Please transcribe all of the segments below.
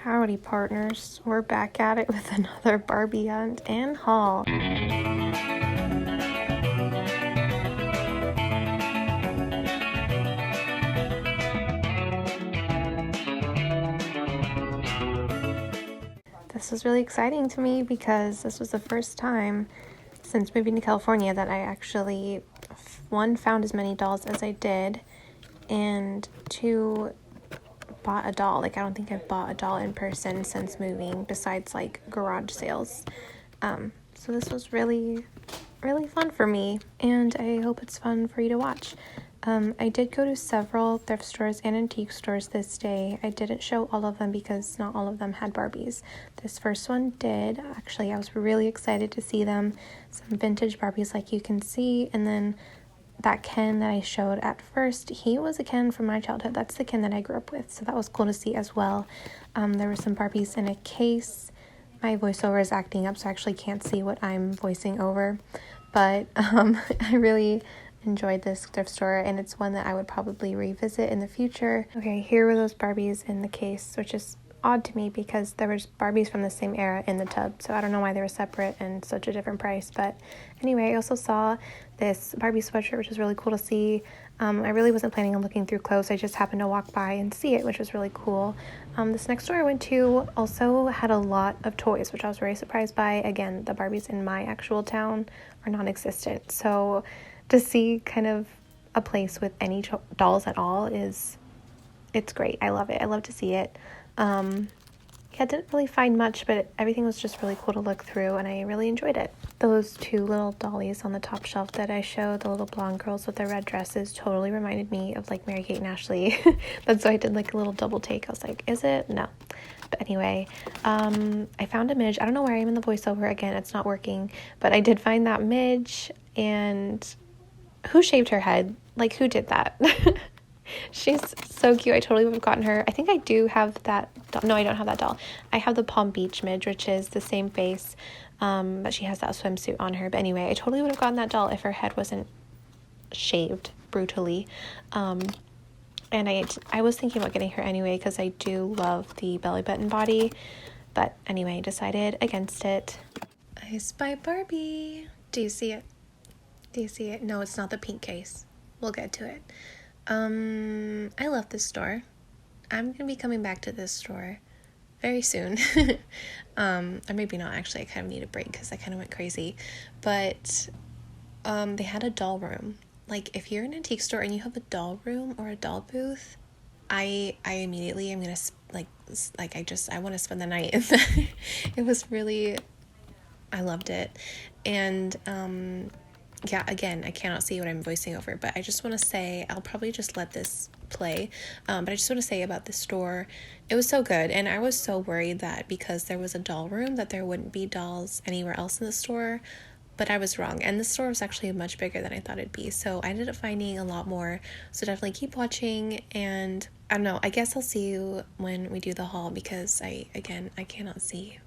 Howdy partners, we're back at it with another Barbie hunt and haul. This was really exciting to me because this was the first time since moving to California that I actually, one, found as many dolls as I did, and two, bought a doll. Like, I don't think I've bought a doll in person since moving, besides like garage sales. So this was really fun for me, and I hope it's fun for you to watch. I did go to several thrift stores and antique stores this day. I didn't show all of them because not all of them had Barbies. This first one did. Actually, I was really excited to see them. Some vintage Barbies like you can see, and then that Ken that I showed at first, he was a Ken from my childhood. That's the Ken that I grew up with, so that was cool to see as well. There were some Barbies in a case. My voiceover is acting up, so I actually can't see what I'm voicing over, but I really enjoyed this thrift store, and it's one that I would probably revisit in the future. Okay, here were those Barbies in the case, which is odd to me because there was Barbies from the same era in the tub, so I don't know why they were separate and such a different price. But anyway, I also saw this Barbie sweatshirt, which was really cool to see. I really wasn't planning on looking through clothes. I just happened to walk by and see it, which was really cool. This next store I went to also had a lot of toys, which I was very surprised by. Again, the Barbies in my actual town are non-existent, so to see kind of a place with any dolls at all it's great. I love it. I love to see it. I didn't really find much, but everything was just really cool to look through, and I really enjoyed it. Those two little dollies on the top shelf that I showed, the little blonde girls with their red dresses, totally reminded me of like Mary Kate and Ashley. That's why I did like a little double take. I was like, is it? No. But anyway, I found a midge. I don't know where I am in the voiceover. Again, it's not working, but I did find that midge. And who shaved her head? Like, who did that? She's so cute. I totally would have gotten her. I think I do have that doll. No, I don't have that doll. I have the Palm Beach midge, which is the same face, but she has that swimsuit on her. But anyway, I totally would have gotten that doll if her head wasn't shaved brutally. And I was thinking about getting her anyway because I do love the belly button body. But anyway, decided against it. I spy Barbie. Do you see it? Do you see it? No, it's not the pink case. We'll get to it. I love this store. I'm gonna be coming back to this store very soon. Or maybe not, actually. I kind of need a break because I kind of went crazy. But they had a doll room. Like, if you're in an antique store and you have a doll room or a doll booth, I immediately am gonna I want to spend the night in there. It was really, I loved it. And yeah, again, I cannot see what I'm voicing over, but I just want to say, I'll probably just let this play, but I just want to say about this store, it was so good, and I was so worried that because there was a doll room that there wouldn't be dolls anywhere else in the store, but I was wrong, and the store was actually much bigger than I thought it'd be, so I ended up finding a lot more, so definitely keep watching, and I don't know, I guess I'll see you when we do the haul, because I cannot see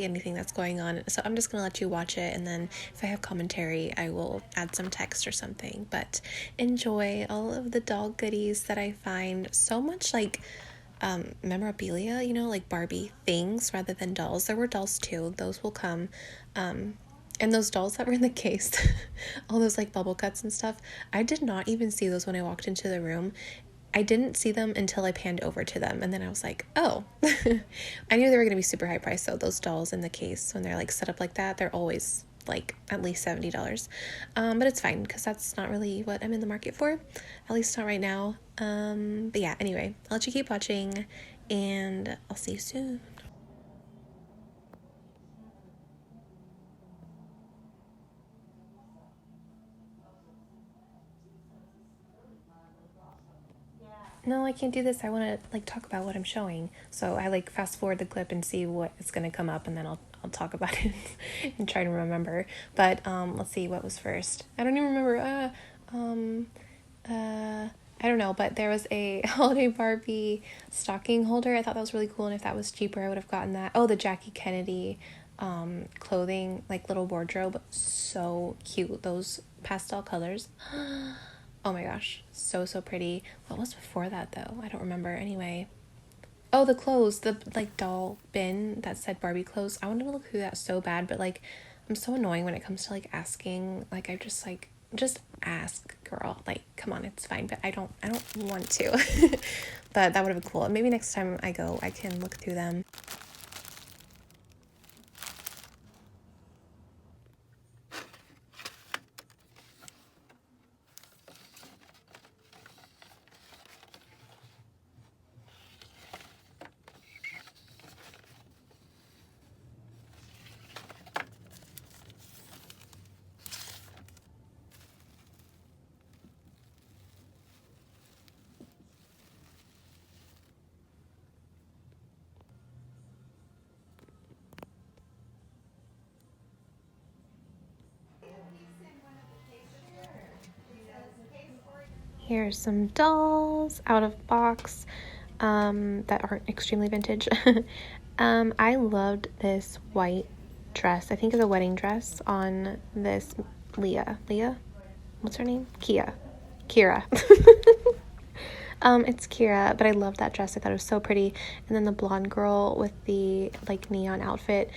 anything that's going on, so I'm just gonna let you watch it, and then if I have commentary I will add some text or something. But enjoy all of the doll goodies that I find. So much like memorabilia, you know, like Barbie things rather than dolls. There were dolls too, those will come, and those dolls that were in the case, all those like bubble cuts and stuff, I did not even see those when I walked into the room. I didn't see them until I panned over to them, and then I was like, oh. I knew they were going to be super high priced, though. Those dolls in the case, when they're like set up like that, they're always like at least $70. But it's fine because that's not really what I'm in the market for, at least not right now. But yeah, anyway, I'll let you keep watching, and I'll see you soon. No, I can't do this. I want to like talk about what I'm showing. So I like fast forward the clip and see what is going to come up, and then I'll talk about it and try to remember. But let's see what was first. I don't even remember. I don't know, but there was a holiday Barbie stocking holder. I thought that was really cool, and if that was cheaper, I would have gotten that. Oh, the Jackie Kennedy clothing, like little wardrobe. So cute. Those pastel colors. Oh my gosh, so pretty. What was before that though? I don't remember. Anyway, Oh, the clothes, the like doll bin that said Barbie clothes. I wanted to look through that so bad, but like I'm so annoying when it comes to like asking. Like I just ask, girl. Like come on, it's fine, but I don't want to. But that would have been cool. Maybe next time I go, I can look through them. Here's some dolls out of box that aren't extremely vintage. I loved this white dress. I think it's a wedding dress on this Leah. Leah? What's her name? Kira. It's Kira, but I love that dress. I thought it was so pretty. And then the blonde girl with the like neon outfit,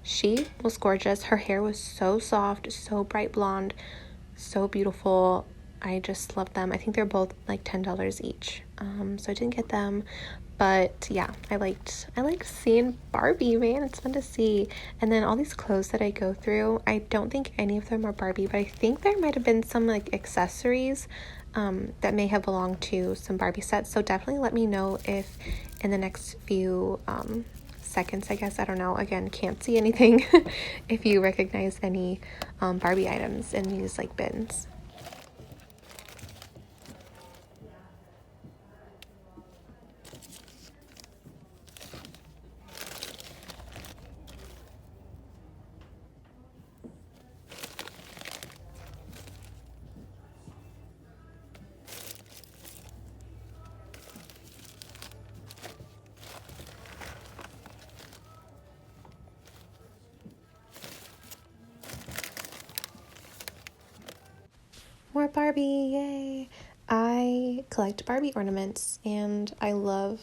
she was gorgeous. Her hair was so soft, so bright blonde, so beautiful. I just love them. I think they're both like $10 each. So I didn't get them, but yeah, I liked seeing Barbie, man. It's fun to see. And then all these clothes that I go through, I don't think any of them are Barbie, but I think there might have been some like accessories that may have belonged to some Barbie sets. So definitely let me know if in the next few seconds, I guess, I don't know, again, can't see anything, if you recognize any Barbie items in these like bins. More Barbie, yay! I collect Barbie ornaments and I love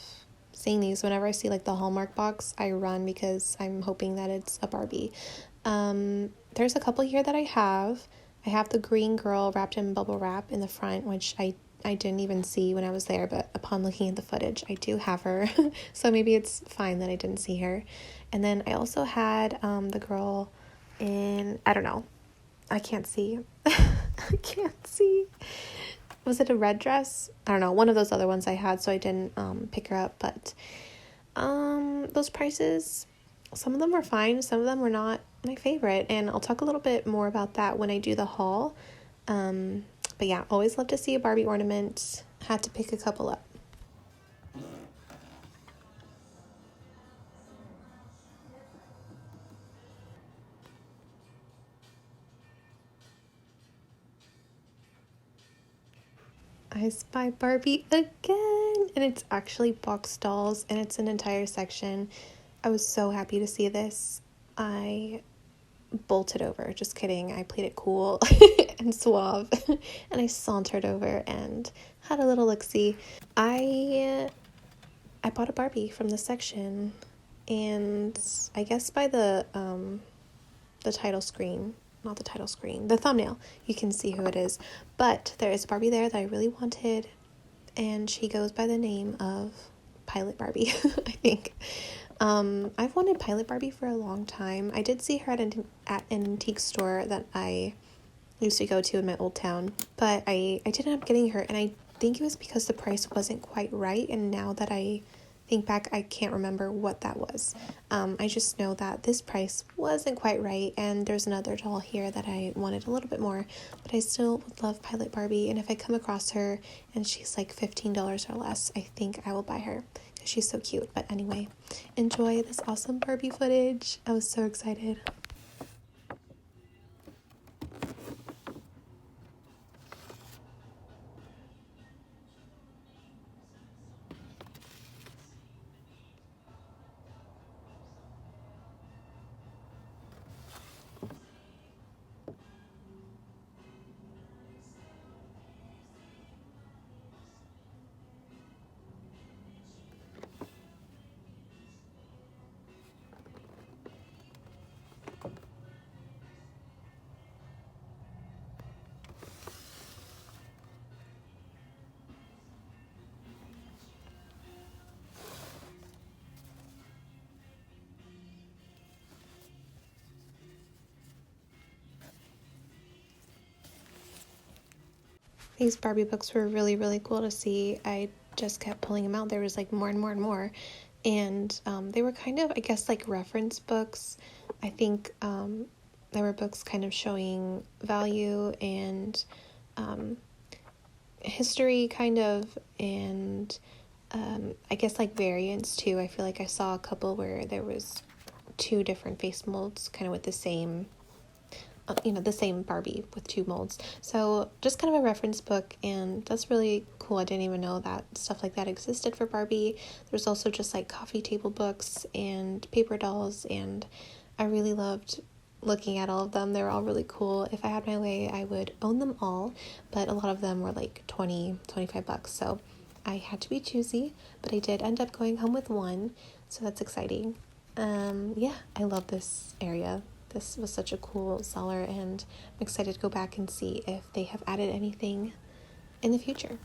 seeing these. Whenever I see like the Hallmark box, I run because I'm hoping that it's a Barbie. There's a couple here that I have. I have the green girl wrapped in bubble wrap in the front, which I didn't even see when I was there, but upon looking at the footage, I do have her. So maybe it's fine that I didn't see her. And then I also had the girl in, I don't know, I can't see. I can't see. Was it a red dress? I don't know. One of those other ones I had, so I didn't pick her up. But those prices, some of them were fine. Some of them were not my favorite. And I'll talk a little bit more about that when I do the haul. But yeah, always love to see a Barbie ornament. Had to pick a couple up. I spy Barbie again, and it's actually box dolls, and it's an entire section. I was so happy to see this. I bolted over. Just kidding. I played it cool and suave, and I sauntered over and had a little look-see. I bought a Barbie from this section, and I guess by the title screen, not the title screen, the thumbnail, you can see who it is. But there is a Barbie there that I really wanted, and she goes by the name of Pilot Barbie, I think. I've wanted Pilot Barbie for a long time. I did see her at an antique store that I used to go to in my old town, but I didn't end up getting her, and I think it was because the price wasn't quite right, and now that I think back, I can't remember what that was. I just know that this price wasn't quite right, and there's another doll here that I wanted a little bit more, but I still would love Pilot Barbie, and if I come across her and she's like $15 or less, I think I will buy her because she's so cute. But anyway, enjoy this awesome Barbie footage. I was so excited. These Barbie books were really, really cool to see. I just kept pulling them out. There was like more and more and more. And they were kind of, I guess, like reference books. I think there were books kind of showing value and history kind of, and I guess like variants too. I feel like I saw a couple where there was two different face molds kind of with the same the same Barbie with two molds. So just kind of a reference book, and that's really cool. I didn't even know that stuff like that existed for Barbie. There's also just like coffee table books and paper dolls, and I really loved looking at all of them. They were all really cool. If I had my way, I would own them all, but a lot of them were like 20, 25 bucks. So I had to be choosy, but I did end up going home with one. So that's exciting. Yeah, I love this area. This was such a cool seller, and I'm excited to go back and see if they have added anything in the future.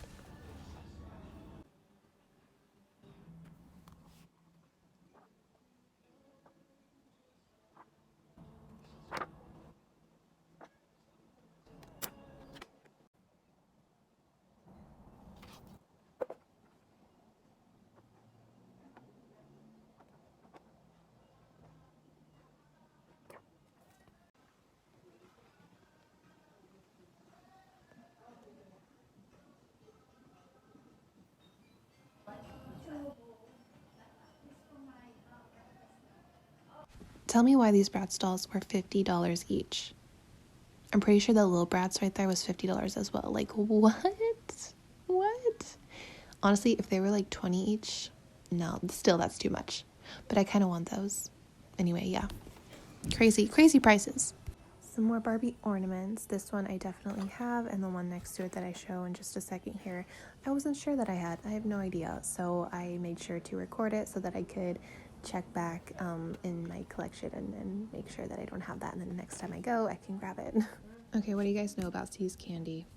Tell me why these Bratz dolls were $50 each. I'm pretty sure the little Bratz right there was $50 as well. Like, what? What? Honestly, if they were like 20 each, no, still that's too much. But I kind of want those. Anyway, yeah. Crazy, crazy prices. Some more Barbie ornaments. This one I definitely have, and the one next to it that I show in just a second here, I wasn't sure that I had. I have no idea. So I made sure to record it so that I could check back in my collection and make sure that I don't have that, and then the next time I go, I can grab it. Okay, what do you guys know about See's Candy?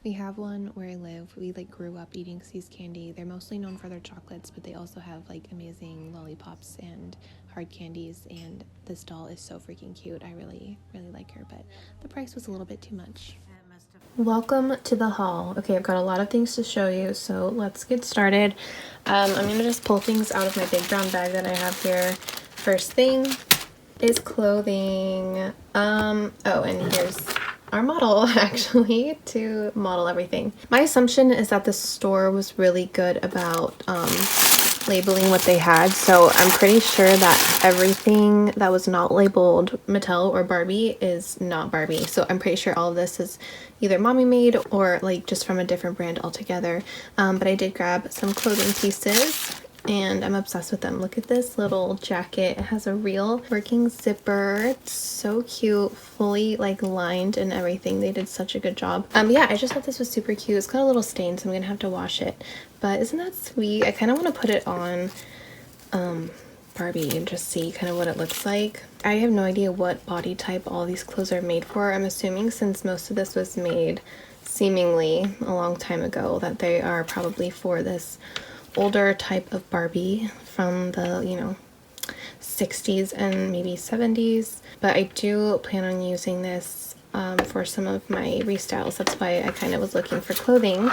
We have one where I live. We like grew up eating See's Candy. They're mostly known for their chocolates, but they also have like amazing lollipops and hard candies, and this doll is so freaking cute. I really, really like her, but the price was a little bit too much. Welcome to the haul. Okay, I've got a lot of things to show you, so let's get started. I'm gonna just pull things out of my big brown bag that I have here. First thing is clothing. Oh, and here's our model actually to model everything. My assumption is that the store was really good about labeling what they had, so I'm pretty sure that everything that was not labeled Mattel or Barbie is not Barbie. So I'm pretty sure all of this is either mommy made or like just from a different brand altogether. But I did grab some clothing pieces, and I'm obsessed with them. Look at this little jacket. It has a real working zipper. It's so cute, fully like lined and everything. They did such a good job. Yeah, I just thought this was super cute. It's got a little stain, so I'm gonna have to wash it, but isn't that sweet? I kind of want to put it on Barbie and just see kind of what it looks like. I have no idea what body type all these clothes are made for. I'm assuming since most of this was made seemingly a long time ago that they are probably for this older type of Barbie from the 60s and maybe 70s, but I do plan on using this for some of my restyles. That's why I kind of was looking for clothing,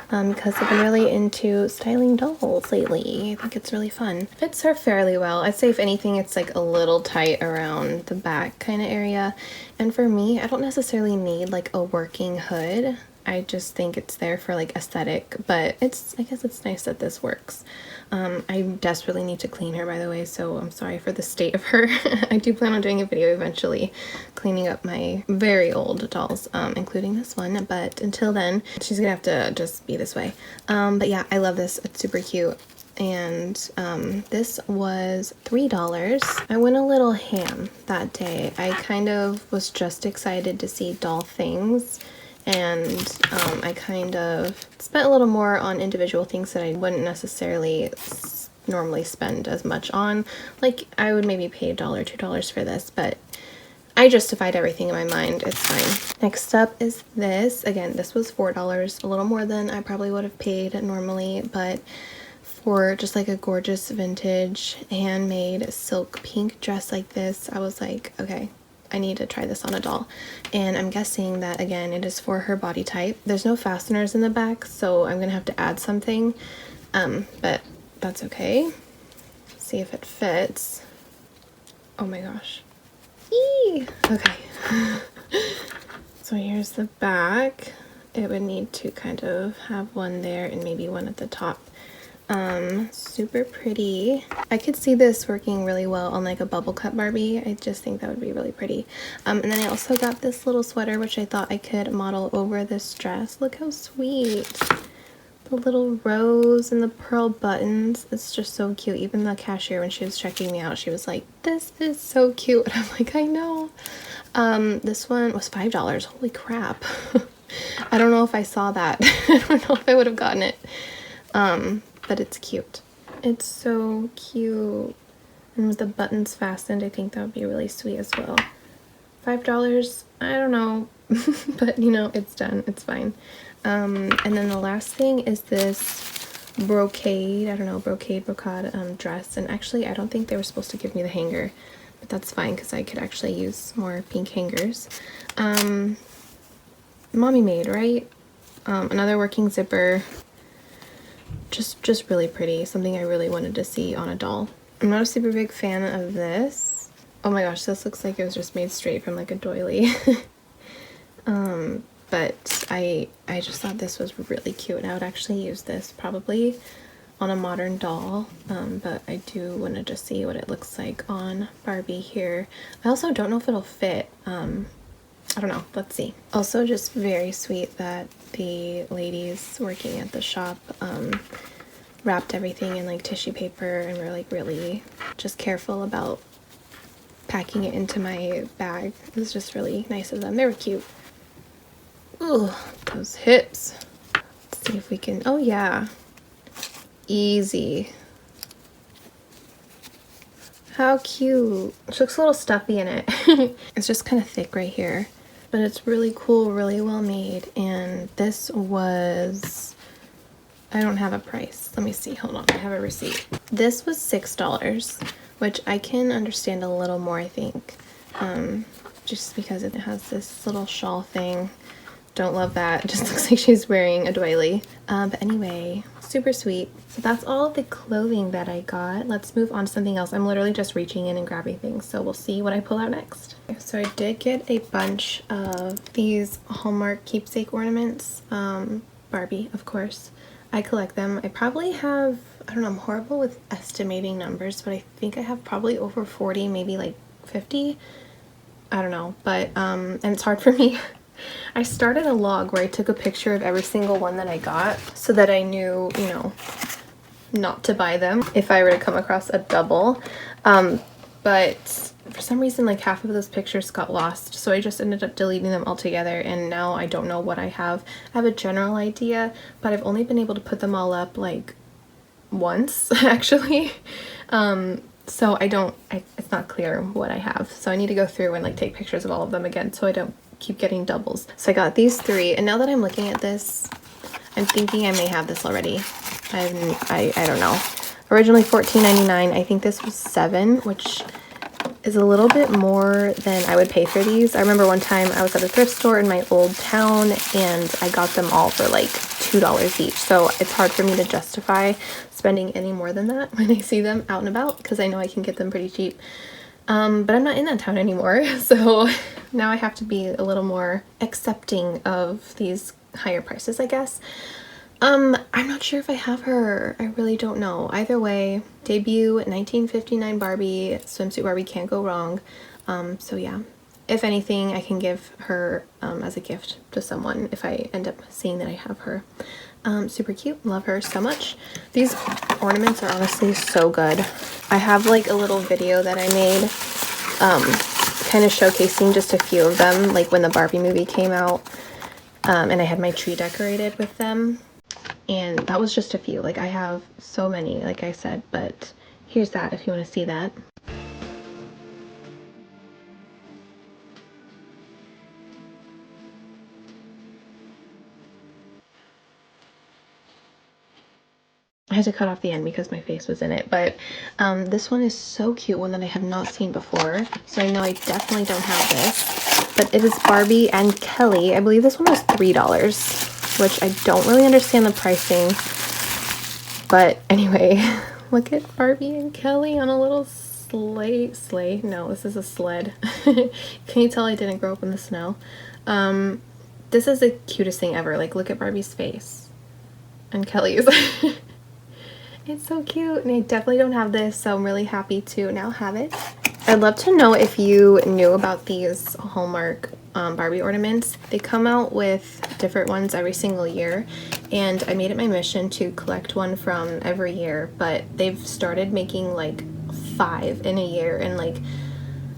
because I've been really into styling dolls lately. I think it's really fun. Fits her fairly well. I'd say if anything it's like a little tight around the back kind of area, and for me I don't necessarily need like a working hood. I just think it's there for like aesthetic, but I guess it's nice that this works. I desperately need to clean her, by the way, so I'm sorry for the state of her. I do plan on doing a video eventually cleaning up my very old dolls, including this one, but until then she's gonna have to just be this way. But yeah, I love this. It's super cute. And this was $3. I went a little ham that day. I kind of was just excited to see doll things, and I kind of spent a little more on individual things that I wouldn't necessarily normally spend as much on. Like I would maybe pay $1, $2 for this, but I justified everything in my mind. It's fine. Next up is this. Again, this was $4, a little more than I probably would have paid normally, but for just like a gorgeous vintage handmade silk pink dress like this, I was like, okay, I need to try this on a doll. And I'm guessing that, again, it is for her body type. There's no fasteners in the back, so I'm gonna have to add something, but that's okay. See if it fits. Oh my gosh. Eee! Okay. So here's the back. It would need to kind of have one there and maybe one at the top. Super pretty. I could see this working really well on like a bubble cut Barbie. I just think that would be really pretty. And then I also got this little sweater, which I thought I could model over this dress. Look how sweet. The little rose and the pearl buttons. It's just so cute. Even the cashier, when she was checking me out, she was like, this is so cute. And I'm like, I know. This one was $5. Holy crap. I don't know if I saw that. I don't know if I would have gotten it. But it's cute. It's so cute. And with the buttons fastened, I think that would be really sweet as well. $5, I don't know, but you know, it's done, it's fine. And then the last thing is this brocade, I don't know, brocade dress. And actually, I don't think they were supposed to give me the hanger, but that's fine because I could actually use more pink hangers. Mommy made, right? Another working zipper. Just really pretty. Something I really wanted to see on a doll. I'm not a super big fan of this. Oh my gosh, this looks like it was just made straight from like a doily. But I just thought this was really cute, and I would actually use this probably on a modern doll. But I do want to just see what it looks like on Barbie here. I also don't know if it'll fit. I don't know, let's see. Also just very sweet that the ladies working at the shop wrapped everything in like tissue paper and were like really just careful about packing it into my bag. It was just really nice of them. They were cute. Ooh, those hips. Let's see if we can, oh yeah. Easy. How cute. She looks a little stuffy in it. It's just kind of thick right here. But it's really cool, really well made. And this was, I don't have a price. Let me see, hold on, I have a receipt. This was $6, which I can understand a little more, I think. Just because it has this little shawl thing. Don't love that. It just looks like she's wearing a doily. But anyway, super sweet. So that's all of the clothing that I got. Let's move on to something else. I'm literally just reaching in and grabbing things, so we'll see what I pull out next. So I did get a bunch of these Hallmark keepsake ornaments. Barbie, of course. I collect them. I probably have, I don't know, I'm horrible with estimating numbers, but I think I have probably over 40, maybe like 50. I don't know, but, and it's hard for me. I started a log where I took a picture of every single one that I got so that I knew, you know, not to buy them if I were to come across a double. But for some reason, like half of those pictures got lost, so I just ended up deleting them altogether, and now I don't know what I have. I have a general idea, but I've only been able to put them all up like once, actually. So it's not clear what I have. So I need to go through and like take pictures of all of them again so I don't keep getting doubles. So I got these three, and now that I'm looking at this, I'm thinking I may have this already. I don't know. Originally $14.99. I think this was $7, which is a little bit more than I would pay for these. I remember one time I was at a thrift store in my old town and I got them all for like $2 each. So it's hard for me to justify spending any more than that when I see them out and about, because I know I can get them pretty cheap. But I'm not in that town anymore, so now I have to be a little more accepting of these higher prices, I guess. I'm not sure if I have her. I really don't know. Either way, debut 1959 Barbie, swimsuit Barbie, can't go wrong. So yeah, if anything, I can give her as a gift to someone if I end up seeing that I have her. Super cute. Love her so much. These ornaments are honestly so good. I have like a little video that I made kind of showcasing just a few of them, like when the Barbie movie came out, and I had my tree decorated with them. And that was just a few. Like I have so many, like I said, but here's that if you want to see that. I had to cut off the end because my face was in it. But this one is so cute, one that I have not seen before. So I know I definitely don't have this. But it is Barbie and Kelly. I believe this one was $3, which I don't really understand the pricing. But anyway, look at Barbie and Kelly on a little sleigh. No, this is a sled. Can you tell I didn't grow up in the snow? This is the cutest thing ever. Like, look at Barbie's face and Kelly's. It's so cute, and I definitely don't have this, so I'm really happy to now have it. I'd love to know if you knew about these Hallmark Barbie ornaments. They come out with different ones every single year, and I made it my mission to collect one from every year, but they've started making like 5 in a year, and like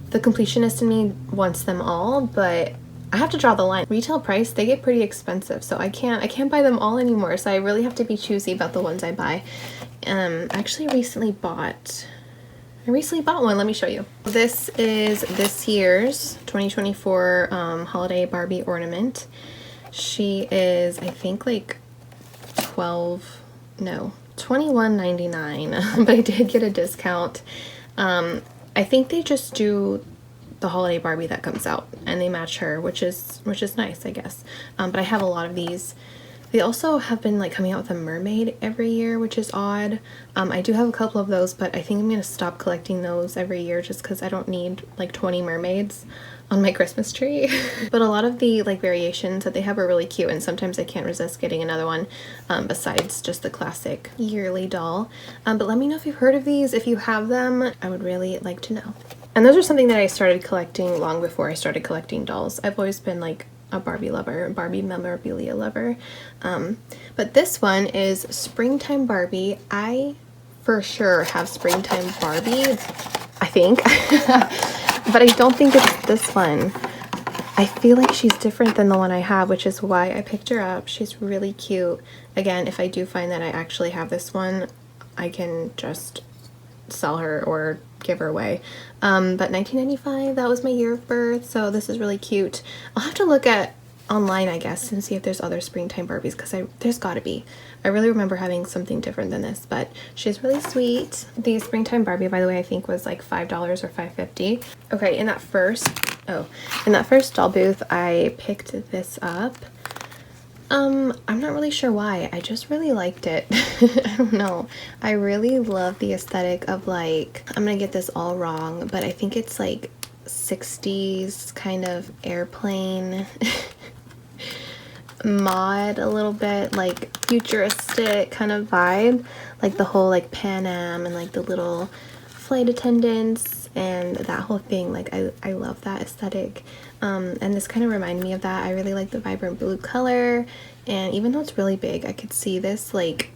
the completionist in me wants them all, but I have to draw the line. Retail price, they get pretty expensive, so I can't buy them all anymore, so I really have to be choosy about the ones I buy. I actually recently bought one. Let me show you. This is this year's 2024 holiday Barbie ornament. She is, I think, like $21.99, but I did get a discount. I think they just do the holiday Barbie that comes out and they match her, which is nice, I guess. But I have a lot of these. They also have been like coming out with a mermaid every year, which is odd. I do have a couple of those, but I think I'm gonna stop collecting those every year just because I don't need like 20 mermaids on my Christmas tree. But a lot of the like variations that they have are really cute, and sometimes I can't resist getting another one besides just the classic yearly doll. But let me know if you've heard of these. If you have them, I would really like to know. And those are something that I started collecting long before I started collecting dolls. I've always been like a Barbie lover, Barbie memorabilia lover. But this one is Springtime Barbie. I for sure have Springtime Barbie, I think. But I don't think it's this one. I feel like she's different than the one I have, which is why I picked her up. She's really cute. Again, if I do find that I actually have this one, I can just sell her or give her away. But 1995, that was my year of birth, so this is really cute. I'll have to look at online, I guess, and see if there's other Springtime Barbies, because there's gotta be. I really remember having something different than this, but she's really sweet. The Springtime Barbie, by the way, I think was like $5 or $5.50. Okay, in that first doll booth, I picked this up. I'm not really sure why. I just really liked it. I don't know. I really love the aesthetic of, like, I'm gonna get this all wrong, but I think it's like 60s kind of airplane mod, a little bit like futuristic kind of vibe, like the whole like Pan Am and like the little flight attendants and that whole thing. Like I love that aesthetic. And this kind of reminded me of that. I really like the vibrant blue color, and even though it's really big, I could see this like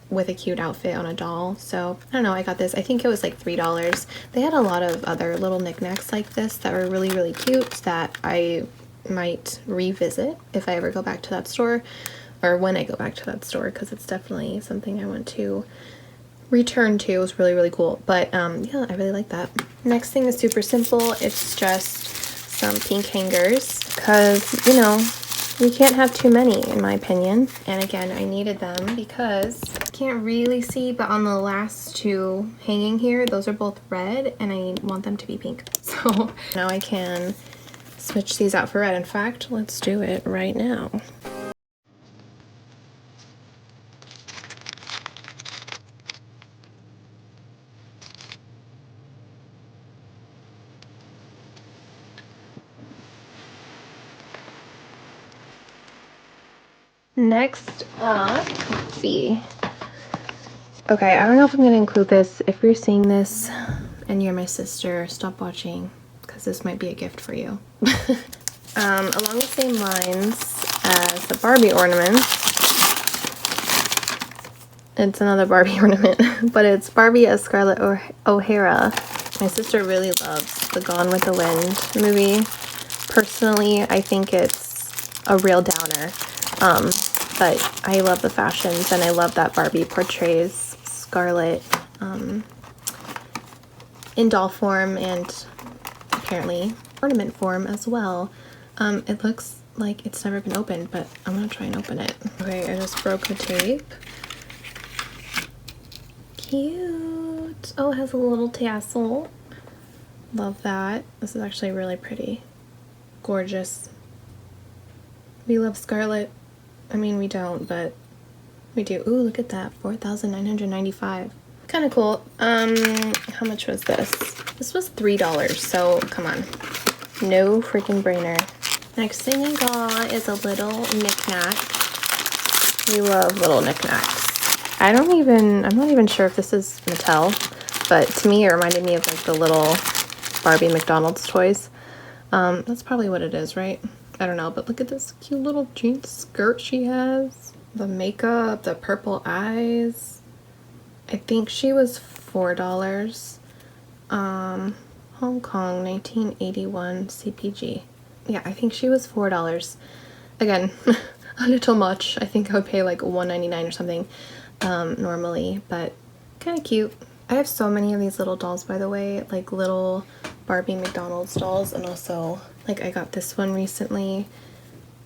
with a cute outfit on a doll. So I don't know, I got this. I think it was like $3. They had a lot of other little knickknacks like this that were really cute that I might revisit if I ever go back to that store, or when I go back to that store, because it's definitely something I want to return to. It was really cool. But yeah, I really like that. Next thing is super simple. It's just some pink hangers, because, you know, you can't have too many in my opinion. And again, I needed them because I can't really see, but on the last two hanging here, those are both red and I want them to be pink. So now I can switch these out for red. In fact, let's do it right now. Next up, let's see. Okay, I don't know if I'm going to include this. If you're seeing this and you're my sister, stop watching, because this might be a gift for you. Along the same lines as the Barbie ornament, it's another Barbie ornament, but it's Barbie as Scarlett O'Hara. My sister really loves the Gone with the Wind movie. Personally, I think it's a real downer. But I love the fashions, and I love that Barbie portrays Scarlett in doll form and apparently ornament form as well. It looks like it's never been opened, but I'm gonna try and open it. Okay, I just broke the tape. cute. Oh, it has a little tassel. Love that. This is actually really pretty. Gorgeous. We love Scarlet. I mean, we don't, but we do. Ooh, look at that. 4,995. Kind of cool. How much was this? This was $3, so come on. No freaking brainer. Next thing I got is a little knickknack. We love little knickknacks. I'm not even sure if this is Mattel, but to me it reminded me of like the little Barbie McDonald's toys. That's probably what it is, right? I don't know, but look at this cute little jean skirt she has. The makeup, the purple eyes. I think she was $4. Hong Kong, 1981 CPG. Yeah, I think she was $4. Again, a little much. I think I would pay like $1.99 or something normally, but kind of cute. I have so many of these little dolls, by the way, like little Barbie McDonald's dolls, and also like I got this one recently,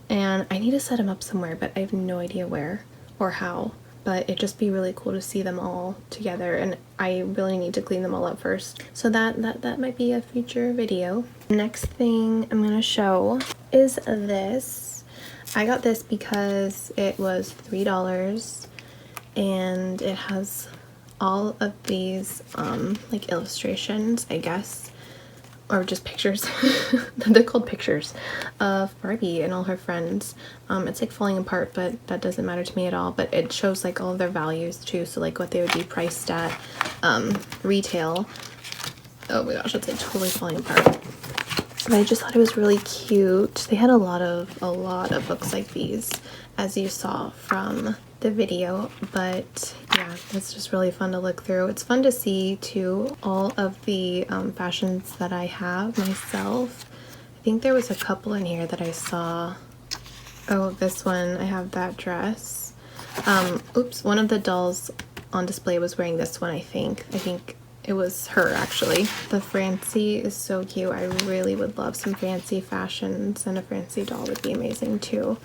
and I need to set them up somewhere, but I have no idea where or how. But it'd just be really cool to see them all together, and I really need to clean them all up first. So that might be a future video. Next thing I'm gonna show is this. I got this because it was $3, and it has all of these like illustrations, I guess, or just pictures. They're called pictures of Barbie and all her friends. It's like falling apart, but that doesn't matter to me at all. But it shows like all of their values too, so like what they would be priced at retail. Oh my gosh, it's like totally falling apart. But I just thought it was really cute. They had a lot of books like these, as you saw from the video, but yeah, it's just really fun to look through. It's fun to see too all of the fashions that I have myself. I think there was a couple in here that I saw. Oh, this one, I have that dress. Oops, one of the dolls on display was wearing this one, I think it was her actually. The Francie is so cute. I really would love some fancy fashions, and a Francie doll would be amazing too.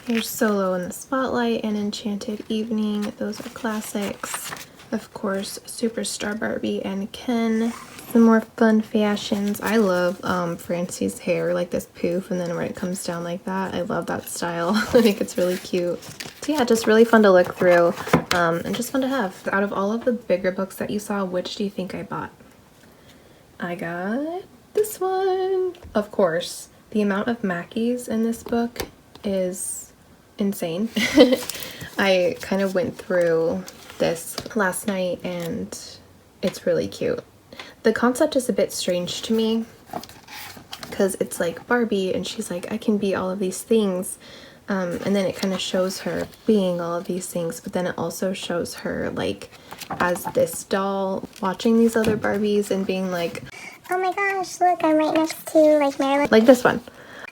Here's Solo in the Spotlight and Enchanted Evening. Those are classics. Of course, Superstar Barbie and Ken. Some more fun fashions. I love Francie's hair, like this poof, and then where it comes down like that. I love that style. I think it's really cute. So yeah, just really fun to look through, and just fun to have. Out of all of the bigger books that you saw, which do you think I bought? I got this one. Of course, the amount of Mackies in this book is insane. I kind of went through this last night, and it's really cute. The concept is a bit strange to me because it's like Barbie and she's like, I can be all of these things, and then it kind of shows her being all of these things, but then it also shows her like as this doll watching these other Barbies and being like, oh my gosh, look, I'm right next to like Marilyn. Like this one.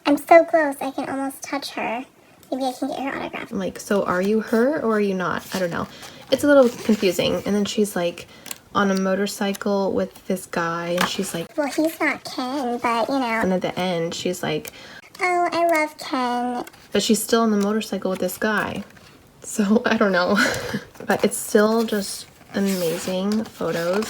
I'm so close, I can almost touch her. Maybe I can get her autograph. Like, so are you her or are you not? I don't know. It's a little confusing. And then she's like on a motorcycle with this guy, and she's like, well, he's not Ken, but you know. And at the end, she's like, oh, I love Ken. But she's still on the motorcycle with this guy. So I don't know. But it's still just amazing photos.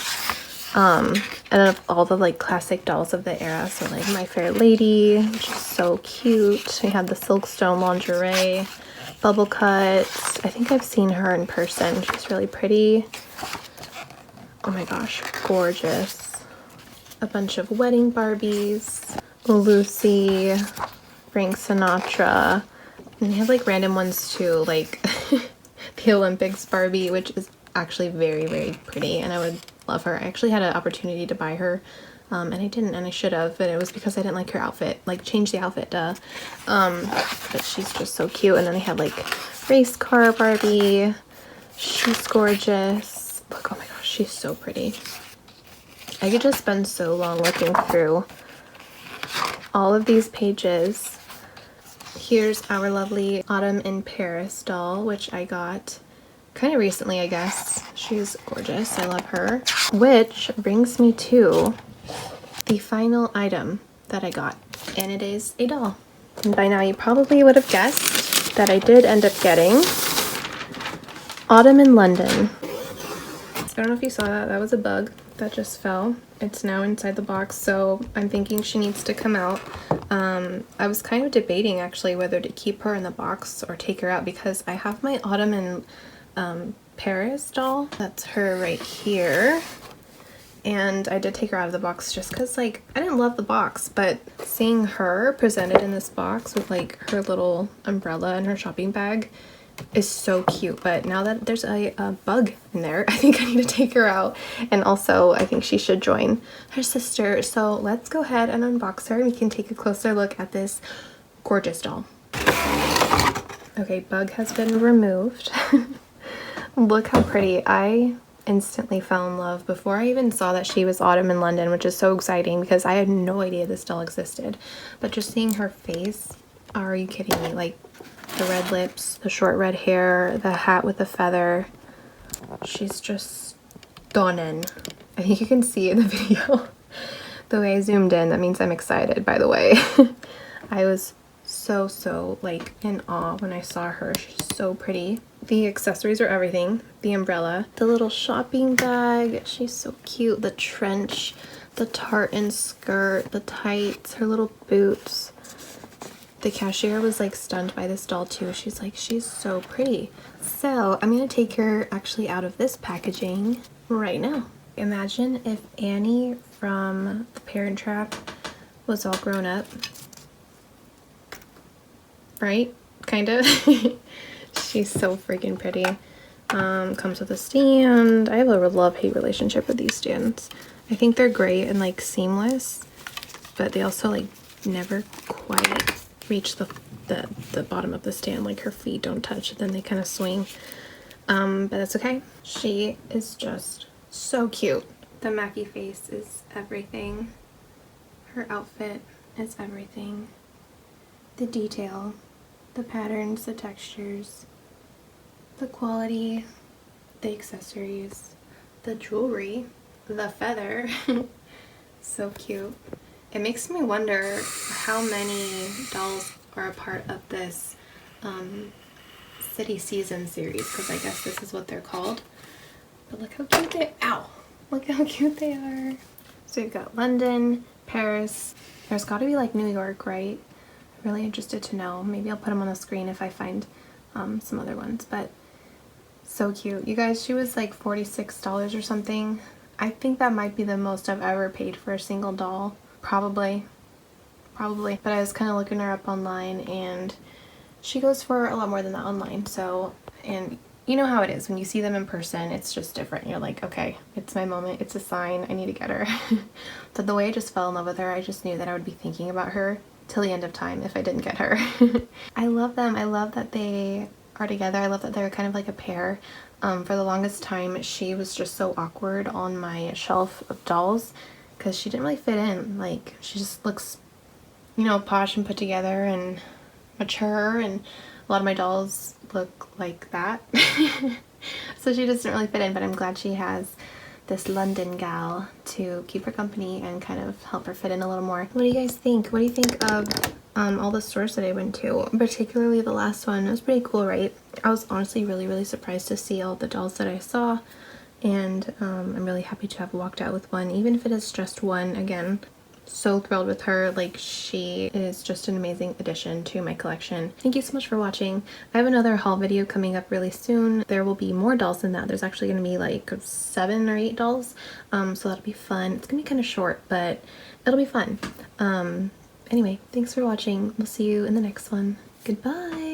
And of all the like classic dolls of the era, so like My Fair Lady, which is so cute. We have the Silkstone lingerie, Bubble Cut. I think I've seen her in person. She's really pretty. Oh my gosh, gorgeous. A bunch of wedding Barbies, Lucy, Frank Sinatra. And they have like random ones too, like the Olympics Barbie, which is actually very, very pretty, and I would love her. I actually had an opportunity to buy her, and I didn't, and I should have, but it was because I didn't like her outfit, like change the outfit, duh. But she's just so cute. And then they have like race car Barbie. She's gorgeous. Look, oh my gosh, she's so pretty. I could just spend so long looking through all of these pages. Here's our lovely Autumn in Paris doll, which I got kind of recently, I guess. She's gorgeous. I love her. Which brings me to the final item that I got, and it is a doll. And by now you probably would have guessed that I did end up getting Autumn in London. don't know if you saw that. That was a bug that just fell. It's now inside the box, so I'm thinking she needs to come out. I was kind of debating actually whether to keep her in the box or take her out because I have my Autumn and Paris doll. That's her right here. And I did take her out of the box just because, like, I didn't love the box, but seeing her presented in this box with, like, her little umbrella and her shopping bag is so cute. But now that there's a bug in there, I think I need to take her out. And also, I think she should join her sister. So let's go ahead and unbox her, and we can take a closer look at this gorgeous doll. Okay, bug has been removed. Look how pretty. I instantly fell in love before I even saw that she was Autumn in London, which is so exciting because I had no idea this doll existed. But just seeing her face, are you kidding me? Like the red lips, the short red hair, the hat with the feather. She's just stunning. I think you can see in the video the way I zoomed in. That means I'm excited, by the way. I was so like in awe when I saw her. She's so pretty. The accessories are everything. The umbrella, the little shopping bag, she's so cute. The trench, the tartan skirt, the tights, her little boots. The cashier was like stunned by this doll too. She's like, she's so pretty. So I'm gonna take her actually out of this packaging right now. Imagine if Annie from The Parent Trap was all grown up. Right? Kind of. She's so freaking pretty. Comes with a stand. I have a love-hate relationship with these stands. I think they're great and like seamless, but they also like never quite reach the bottom of the stand. Like her feet don't touch, then they kind of swing. But that's okay. She is just so cute. The Mackie face is everything. Her outfit is everything. The detail, the patterns, the textures, the quality, the accessories, the jewelry, the feather. So cute. It makes me wonder how many dolls are a part of this City Season series, because I guess this is what they're called. But look how cute they look how cute they are. So we've got London, Paris. There's got to be like New York, right? I'm really interested to know. Maybe I'll put them on the screen if I find some other ones. But so cute. You guys, she was like $46 or something. I think that might be the most I've ever paid for a single doll. Probably. But I was kind of looking her up online, and she goes for a lot more than that online. So, and you know how it is when you see them in person, it's just different. You're like, okay, it's my moment, it's a sign, I need to get her. But the way I just fell in love with her, I just knew that I would be thinking about her till the end of time if I didn't get her. I love them. I love that they are together. I love that they're kind of like a pair. For the longest time, she was just so awkward on my shelf of dolls because she didn't really fit in. Like, she just looks, you know, posh and put together and mature, and a lot of my dolls look like that. So she just didn't really fit in, but I'm glad she has this London gal to keep her company and kind of help her fit in a little more. What do you guys think? What do you think of all the stores that I went to, particularly the last one? It was pretty cool, right? I was honestly really surprised to see all the dolls that I saw, and I'm really happy to have walked out with one, even if it is just one. Again, so thrilled with her. Like, she is just an amazing addition to my collection. Thank you so much for watching. I have another haul video coming up really soon. There will be more dolls than that. There's actually going to be like 7 or 8 dolls, so that'll be fun. It's gonna be kind of short, but it'll be fun. Anyway, thanks for watching. We'll see you in the next one. Goodbye.